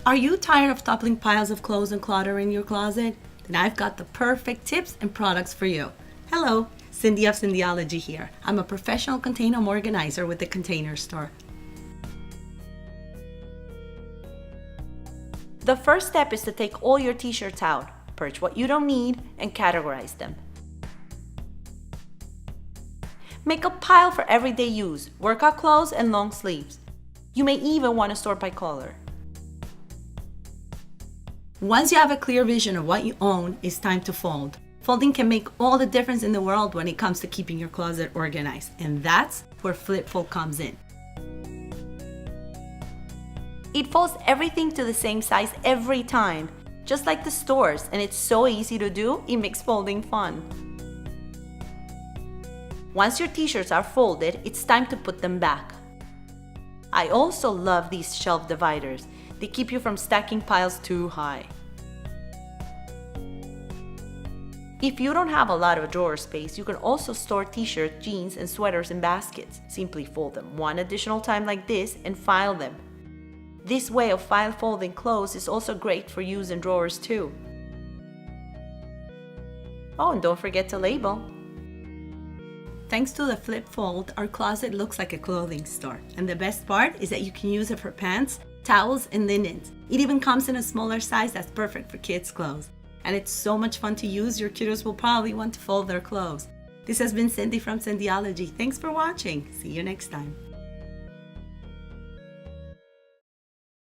Are you tired of toppling piles of clothes and clutter in your closet? Then I've got the perfect tips and products for you. Hello, Cindy of Cindyology here. I'm a professional container organizer with the Container Store. The first step is to take all your t-shirts out, purge what you don't need, and categorize them. Make a pile for everyday use, workout clothes and long sleeves. You may even want to sort by color. Once you have a clear vision of what you own, it's time to fold. Folding can make all the difference in the world when it comes to keeping your closet organized, and that's where Flip Fold comes in. It folds everything to the same size every time, just like the stores, and it's so easy to do, it makes folding fun. Once your t-shirts are folded, it's time to put them back. I also love these shelf dividers. They keep you from stacking piles too high. If you don't have a lot of drawer space, you can also store t-shirts, jeans, and sweaters in baskets. Simply fold them one additional time like this and file them. This way of file folding clothes is also great for use in drawers too. Oh, and don't forget to label. Thanks to the Flip Fold, our closet looks like a clothing store. And the best part is that you can use it for pants, towels, and linens. It even comes in a smaller size that's perfect for kids' clothes. And it's so much fun to use, your kiddos will probably want to fold their clothes. This has been Cindy from Cindyology. Thanks for watching. See you next time.